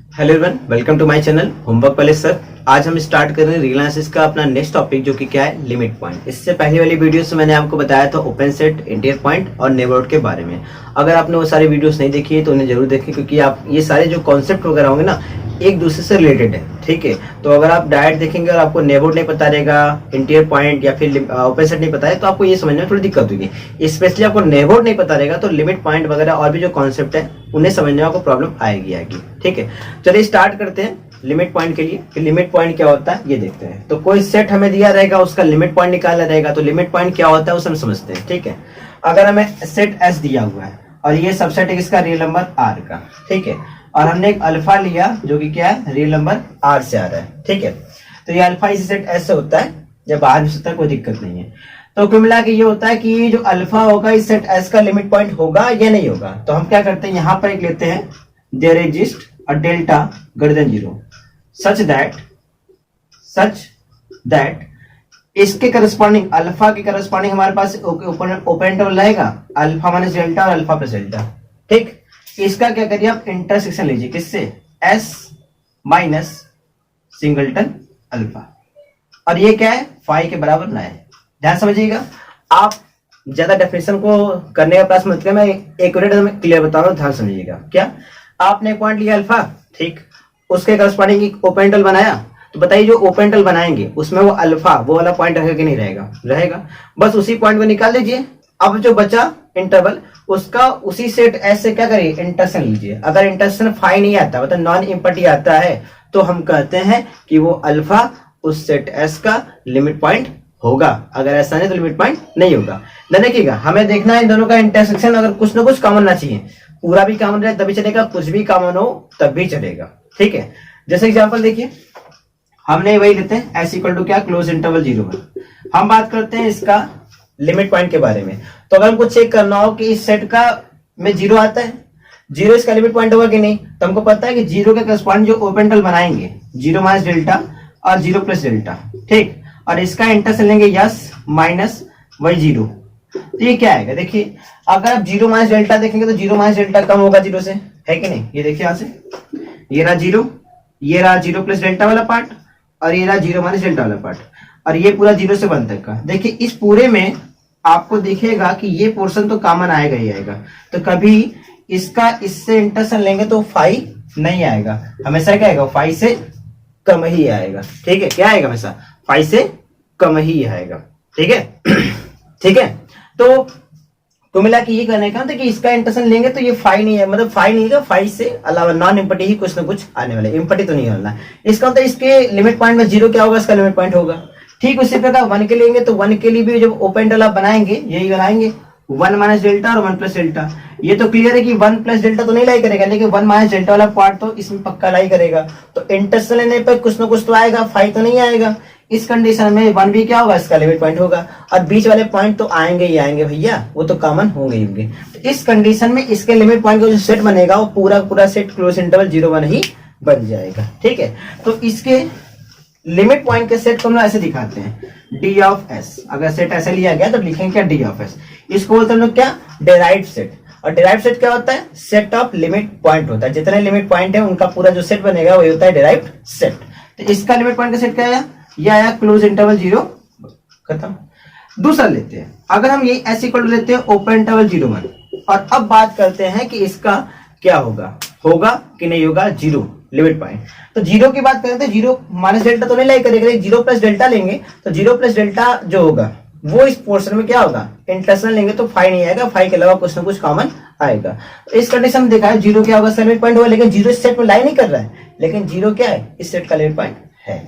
Hello everyone, welcome to my channel homework पहले sir. आज हम स्टार्ट कर रहे हैं रियल एनालिसिस का अपना नेक्स्ट टॉपिक, जो कि क्या है, लिमिट पॉइंट। इससे पहले वाली वीडियोस में मैंने आपको बताया था ओपन सेट, इंटीरियर पॉइंट और नेबरहुड के बारे में। अगर आपने वो सारी वीडियोस नहीं देखी है तो उन्हें जरूर देखें, क्योंकि आप ये सारे जो कॉन्सेप्ट वगैरह होंगे ना, एक दूसरे से रिलेटेड है। ठीक है, तो अगर आप डायरेक्ट देखेंगे और आपको नेबरहुड नहीं पता रहेगा, इंटीरियर पॉइंट या फिर ओपन सेट नहीं पता है, तो आपको ये समझने में थोड़ी दिक्कत होगी। स्पेशली आपको नेबरहुड नहीं पता रहेगा तो लिमिट पॉइंट वगैरह और भी जो कॉन्सेप्ट है उन्हें समझने में आपको प्रॉब्लम आएगी। ठीक है, चलिए स्टार्ट करते हैं लिमिट पॉइंट के लिए कि लिमिट पॉइंट क्या होता है ये देखते हैं। तो कोई सेट हमें दिया रहेगा, उसका लिमिट पॉइंट निकालना रहेगा, तो लिमिट पॉइंट क्या होता है उसे हम समझते हैं। ठीक है, अगर हमें सेट एस दिया हुआ है और ये सबसेट है किसका, रियल नंबर आर का। ठीक है, और हमने एक अल्फा लिया जो कि क्या है, रियल नंबर आर से आ रहा है। ठीक है, तो ये अल्फा इसी सेट एस से होता है, जब बाहर भी होता है कोई दिक्कत नहीं है। तो कुल मिला के ये होता है कि ये जो अल्फा होगा इस सेट एस का लिमिट पॉइंट होगा या नहीं होगा। तो हम क्या करते हैं, यहां पर एक लेते हैं, there exist a delta greater than 0 such that इसके करस्पॉन्डिंग, अल्फा के करस्पॉन्डिंग हमारे पास ओपन इंटरवल रहेगा, अल्फा माइनस डेल्टा और अल्फा प्लस डेल्टा। ठीक, इसका क्या करिए आप, इंटरसेक्शन लीजिए, किससे, एस माइनस सिंगलटन अल्फा, और ये क्या है, फाई के बराबर ना है। ध्यान समझिएगा, आप ज्यादा डेफिनेशन को करने का प्रयास मत करें, मैं एक मिनट क्लियर बता रहा हूं, ध्यान समझिएगा। क्या, आपने एक पॉइंट लिया अल्फा, ठीक, उसके करस्पॉन्डिंग एक ओपन इंटरवल बनाया, तो बताइए जो ओपन इंटरवल बनाएंगे उसमें वो अल्फा वो वाला पॉइंट रहेगा कि नहीं रहेगा, रहेगा। बस उसी पॉइंट को निकाल लीजिए। अब जो बचा इंटरवल, उसका उसी सेट एस से क्या करिए, इंटरसेक्शन लीजिए। अगर इंटरसेक्शन फाई नहीं आता, मतलब नॉन इम्पटी आता है, तो हम कहते हैं कि वो अल्फा उस सेट एस का लिमिट पॉइंट होगा। अगर ऐसा नहीं तो लिमिट पॉइंट नहीं होगा। देखिएगा, हमें देखना है इन दोनों का इंटरसेक्शन, अगर कुछ ना कुछ कॉमन ना चाहिए, पूरा भी कॉमन रहे तभी चलेगा, कुछ भी कॉमन हो तब भी चलेगा। ठीक है, जैसे एग्जांपल देखिए, हमने वही लेते हैं एस इक्वल टू क्या, क्लोज इंटरवल 0 हम बात करते हैं इसका लिमिट पॉइंट के बारे में। तो अगर हमको चेक करना हो कि इस सेट का में 0 आता है, 0 इसका लिमिट पॉइंट होगा कि नहीं, तो हमको पता है कि 0 के करस्पॉन्डिंग जो ओपन इंटरवल बनाएंगे, 0 माइनस डेल्टा और 0 प्लस डेल्टा। ठीक, और इसका इंटरसेक्शन लेंगे यस माइनस वही 0। तो ये क्या आएगा, देखिए अगर आप 0 माइनस डेल्टा देखेंगे तो 0 माइनस डेल्टा कम होगा 0 से, है कि नहीं। ये देखिए यहां से, ये रहा 0, ये रहा 0 प्लस डेल्टा वाला पार्ट, और ये रहा 0 माइनस डेल्टा वाला पार्ट, और ये पूरा 0 से 1 तक का। देखिए इस पूरे में आपको दिखेगा कि ये पोर्शन तो कॉमन आएगा ही आएगा, तो कभी इसका इससे इंटरसेक्शन लेंगे तो फाई नहीं आएगा, हमेशा क्या आएगा, फाई से कम ही आएगा। ठीक है, क्या आएगा, हमेशा फाई से कम ही आएगा। ठीक है ठीक है, तो मिला कि ये करने का कि इसका इंटरसेक्शन लेंगे तो ये फाई नहीं है, मतलब फाई नहीं है, फाई से अलावा नॉन इम्पटी ही कुछ ना कुछ आने वाले, इम्पटी तो नहीं होना। इसका मतलब इसके लिमिट पॉइंट में 0 क्या होगा, इसका लिमिट पॉइंट होगा। ठीक उसी प्रकार 1 के लेंगे तो 1 के लिए भी जब ओपन इंटरवल आप बनाएंगे, यही बनाएंगे 1 माइनस डेल्टा और 1 प्लस डेल्टा। ये तो क्लियर है कि 1 प्लस डेल्टा तो नहीं लाई करेगा, लेकिन 1 माइनस डेल्टा वाला पार्ट तो इसमें पक्का लाई करेगा। तो इंटरसेक्शन लेने पर कुछ ना कुछ तो आएगा, फाई तो नहीं आएगा। इस कंडीशन में 1 भी क्या होगा, इसका लिमिट पॉइंट होगा, और बीच वाले पॉइंट तो आएंगे ही आएंगे भैया, वो तो कॉमन होंगे ही होंगे। तो इस कंडीशन में इसके लिमिट पॉइंट का जो सेट बनेगा वो पूरा सेट क्लोज इंटरवल 0 1 ही बन जाएगा। ठीक है, तो इसके लिमिट पॉइंट के सेट को हम ऐसे दिखाते हैं, डी ऑफ एस। अगर सेट ऐसे लिया गया तो लिखेंगे क्या, डी ऑफ एस। इसको बोलते हैं हम लोग क्या, डेराइव्ड सेट। और डेराइव्ड सेट क्या होता है, सेट ऑफ लिमिट पॉइंट होता है, जितने लिमिट पॉइंट है उनका पूरा जो सेट बनेगा वही होता है डेराइव्ड सेट। तो इसका लिमिट पॉइंट का सेट क्या आया, ये आया क्लोज इंटरवल 0, खत्म। दूसरा लेते हैं, अगर हम ये एस इक्वल टू लेते हैं ओपन इंटरवल 0 1, और अब बात करते हैं कि इसका क्या होगा कि नहीं होगा, 0 लिमिट पॉइंट। तो 0 की बात करें तो 0 माइनस डेल्टा तो नहीं लाई करेगा, 0 प्लस डेल्टा लेंगे, तो 0 प्लस डेल्टा जो होगा वो इस पोर्शन में क्या होगा, इंटरसेक्शन लेंगे तो फाई नहीं आएगा, फाई के अलावा कुछ ना कुछ कॉमन आएगा। तो इस कंडीशन में देखा है 0 क्या होगा, लिमिट पॉइंट होगा, लेकिन 0 इस सेट में लाई नहीं कर रहा है, लेकिन 0 क्या है, इस सेट का लिमिट पॉइंट है।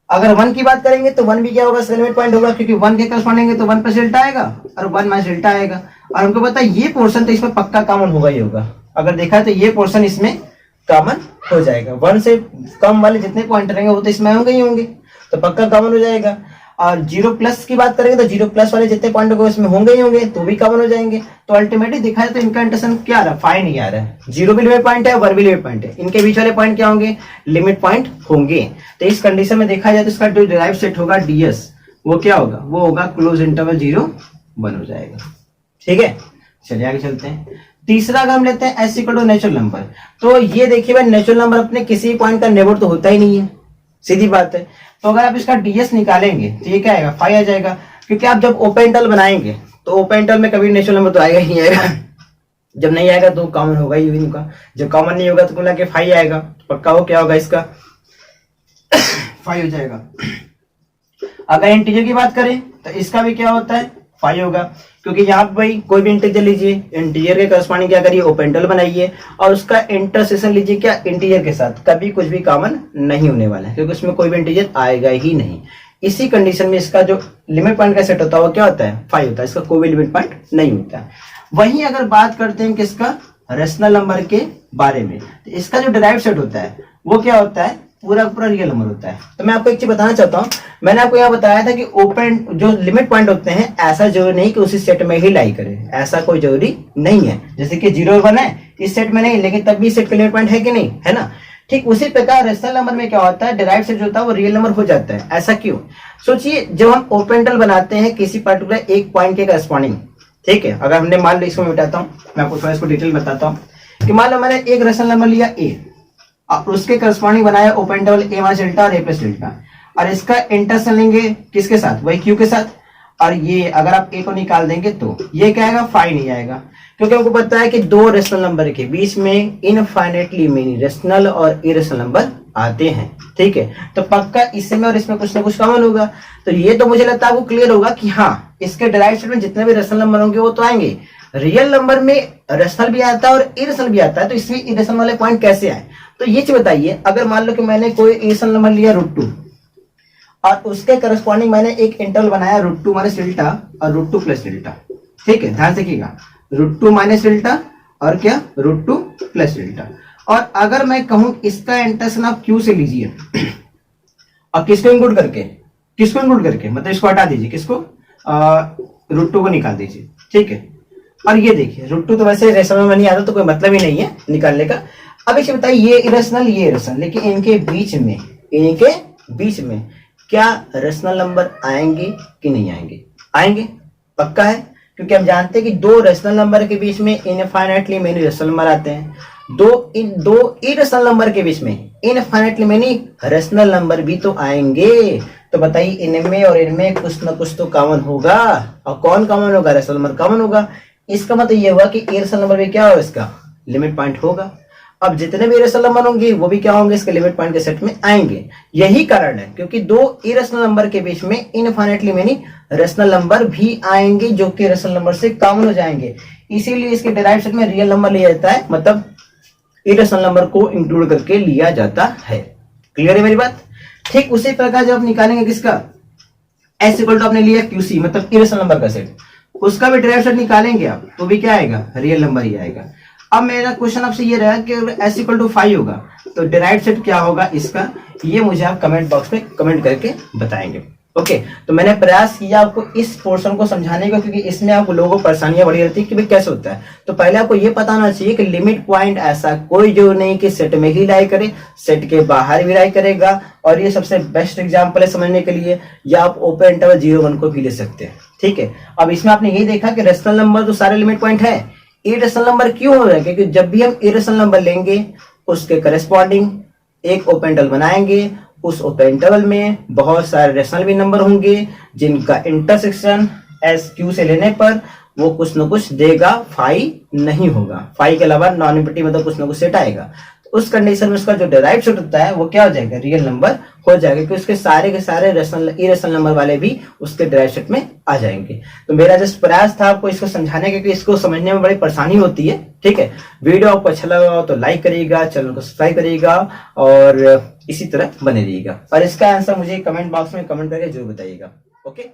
अगर 1 की बात करेंगे तो 1 भी क्या होगा, लिमिट पॉइंट होगा, क्योंकि 1 के करस्पॉन्डिंग है तो 1 प्लस डेल्टा आएगा और 1 माइनस डेल्टा आएगा। और हमको पता है ये पोर्शन तो इसमें पक्का कॉमन होगा ही होगा, अगर देखा तो ये पोर्शन इसमें कॉमन हो जाएगा। 1 से कम वाले जितने पॉइंट रहेंगे वो तो इसमें होंगे ही होंगे, तो पक्का कॉमन हो जाएगा। और 0 प्लस की बात करेंगे तो 0 प्लस वाले जितने पॉइंट होंगे उसमें होंगे ही होंगे, तो भी कॉमन हो जाएंगे। तो अल्टीमेटली दिखा है तो इनका इंटरसेक्शन क्या आ रहा है, फाई नहीं आ रहा है। 0 भी लिमिट पॉइंट है, 1 भी लिमिट पॉइंट है, इनके बीच वाले पॉइंट क्या होंगे, लिमिट पॉइंट होंगे। तो इस कंडीशन में देखा जाए तो इसका जो डिराइव्ड सेट होगा डीएस, वो क्या होगा, वो होगा क्लोज इंटरवल 0 1 हो जाएगा। ठीक है, चलिए आगे चलते हैं। तीसरा अगर हम लेते हैं S equal to natural number, तो ये देखिए भाई नेचुरल नंबर अपने किसी पॉइंट का नेबर तो होता ही नहीं है, सीधी बात है। तो अगर आप इसका डीएस निकालेंगे तो ये क्या आएगा 5 आ जाएगा, क्योंकि आप जब ओपन इंटरवल बनाएंगे तो ओपन इंटरवल में कभी नेचुरल नंबर तो आएगा ही नहीं आएगा। जब नहीं आएगा तो कॉमन होगा ही नहीं का, जब कॉमन नहीं होगा तो कुल के 5 आएगा, पक्का हो क्या होगा इसका 5 हो जाएगा। अगर इंटीजर की बात करें तो इसका भी क्या होता है 5 होगा, क्योंकि यहाँ पे भाई कोई भी इंटीजर लीजिए, इंटीजर के करस्पॉन्डिंग क्या करिए ओपन इंटरवल बनाइए और उसका इंटरसेक्शन लीजिए क्या इंटीजर के साथ, कभी कुछ भी कॉमन नहीं होने वाला है, क्योंकि उसमें कोई भी इंटीजर आएगा ही नहीं। इसी कंडीशन में इसका जो लिमिट पॉइंट का सेट होता है वो क्या होता है 5 होता है, इसका कोई भी लिमिट पॉइंट नहीं होता है। वहीं अगर बात करते हैं किसका रेशनल नंबर के बारे में, तो इसका जो डिराइव्ड सेट होता है वो क्या होता है पूरा पूरा रियल नंबर होता है। तो मैं आपको एक चीज बताना चाहता हूँ, मैंने आपको यहाँ बताया था कि ओपन जो लिमिट पॉइंट होते हैं ऐसा जरूरी नहीं कि उसी सेट में ही लाई करे, ऐसा कोई जरूरी नहीं है। जैसे कि 0 और 1 है इस सेट में नहीं, लेकिन तब भी सेट का लिमिट पॉइंट है कि नहीं, है ना। ठीक उसी प्रकार रेशनल नंबर में क्या होता है डिराइव्ड सेट जो होता है वो रियल नंबर हो जाता है। ऐसा क्यों, सोचिए जब हम ओपन इंटरवल बनाते हैं किसी पर्टिकुलर एक पॉइंट के करस्पॉन्डिंग, ठीक है, अगर हमने मान लो इसको मैं बताता हूँ, मैं आपको थोड़ा इसको डिटेल बताता हूँ कि मान लो मैंने एक रेशनल नंबर लिया ए और उसके करस्पॉन्डिंग बनाया ओपन इंटरवल ए माइनस डेल्टा और ए प्लस डेल्टा, और इसका इंटरसेक्शन लेंगे किसके साथ वही क्यू के साथ, और ये अगर आप ए को निकाल देंगे तो ये क्या आएगा 5 नहीं आएगा, क्योंकि हमको पता है कि दो रेशनल नंबर के बीच में इनफाइनेटली मेनी रेशनल और इरेशनल नंबर आते हैं, ठीक है। तो पक्का इसमें और इसमें कुछ ना कुछ कॉमन होगा। तो ये तो मुझे लगता है आपको क्लियर होगा कि हाँ इसके डिराइव्ड सेट में जितने भी रेशनल नंबर होंगे वो तो आएंगे, रियल नंबर में रेशनल भी आता है और इरेशनल भी आता है, तो इसमें इरेशनल वाले पॉइंट कैसे आए। तो ये चीज बताइए, अगर मान लो कि मैंने कोई इरेशनल नंबर लिया √2 और उसके करस्पॉन्डिंग मैंने एक इंटरवल बनाया √2 माइनस डेल्टा और √2 प्लस डेल्टा, ठीक है, ध्यान से कीजिएगा √2 माइनस डेल्टा और क्या √2 प्लस डेल्टा। और अगर मैं कहूं इसका इंटरसेक्शन आप क्यू से लीजिए और किसको इंक्लूड करके मतलब इसको हटा दीजिए, किसको √2 को निकाल दीजिए, ठीक है। और ये देखिए √2 तो वैसे रेशनल में नहीं आता तो कोई मतलब ही नहीं है निकालने का। अब इसे बताइए ये इरेशनल ये इरेशनल, लेकिन इनके बीच में क्या रेशनल नंबर आएंगे कि नहीं आएंगे, आएंगे पक्का है, क्योंकि हम जानते हैं कि दो रेशनल नंबर के बीच में इनफाइनाइटली मेनी रेशनल नंबर आते हैं, दो इरेशनल नंबर के बीच में इनफाइनाइटली मेनी रेशनल नंबर भी तो आएंगे। तो बताइए इनमें और इनमें कुछ ना कुछ तो कॉमन होगा, और कौन कॉमन होगा रेशनल नंबर कॉमन होगा। इसका मतलब ये हुआ कि इरेशनल नंबर भी क्या होगा इसका लिमिट पॉइंट होगा। अब जितने भी इरेशनल नंबर होंगे वो भी क्या होंगे इसके लिमिट पॉइंट के सेट में आएंगे। यही कारण है क्योंकि दो इरेशनल नंबर के बीच में इनफाइनाइटली मेनी रेशनल नंबर भी आएंगे जो कि रेशनल नंबर से कॉमन हो जाएंगे, इसीलिए इसके डिराइव्ड सेट में रियल नंबर लिया जाता है, मतलब इरेशनल नंबर को इंक्लूड करके लिया जाता है। क्लियर है मेरी बात। ठीक उसी प्रकार जब आप निकालेंगे किसका एस इक्वल टू आपने लिया क्यूसी मतलब इरेशनल नंबर का सेट, उसका भी डिराइव्ड सेट निकालेंगे आप तो भी क्या आएगा रियल नंबर ही आएगा। अब मेरा क्वेश्चन आपसे ये रहा कि अगर एस इक्वल टू 5 होगा तो डिराइव्ड सेट क्या होगा इसका, ये मुझे आप कमेंट बॉक्स में कमेंट करके बताएंगे। ओके, तो मैंने प्रयास किया आपको इस पोर्शन को समझाने का, क्योंकि इसमें आपको लोगों को परेशानियां बड़ी रहती है कि भाई कैसे होता है। तो पहले आपको ये पता होना चाहिए कि लिमिट पॉइंट ऐसा कोई जो नहीं कि सेट में ही लाई करे, सेट के बाहर भी लाई करेगा। और ये सबसे बेस्ट एग्जाम्पल है समझने के लिए, या आप ओपन इंटरवल 0-1 को भी ले सकते हैं, ठीक है। अब इसमें आपने ये देखा कि रेशनल नंबर तो सारे लिमिट पॉइंट है, इरेशनल नंबर क्यों हो रहा है, क्योंकि जब भी हम इरेशनल नंबर लेंगे उसके करस्पॉन्डिंग एक ओपन इंटरवल बनाएंगे, उस ओपन इंटरवल में बहुत सारे रेशनल भी नंबर होंगे जिनका इंटरसेक्शन एस क्यू से लेने पर वो कुछ न कुछ देगा, 5 नहीं होगा, 5 के अलावा नॉन इम्पीटिव मतलब कुछ न कुछ सेट आएगा। तो उस कंडीशन में उसका जो डिराइव्ड सेट होता है वो क्या हो जाएगा रियल नंबर हो जाएगा, क्योंकि उसके सारे के सारे रेशनल इरेशनल नंबर वाले भी उसके डिराइव्ड सेट में आ जाएंगे। तो मेरा जस्ट प्रयास था आपको इसको समझाने का, कि इसको समझने में बड़ी परेशानी होती है, ठीक है। वीडियो आपको अच्छा लगा तो लाइक करिएगा, चैनल को सब्सक्राइब करिएगा और इसी तरह बने रहिएगा। और इसका आंसर मुझे कमेंट बॉक्स में कमेंट करके जरूर बताइएगा। ओके।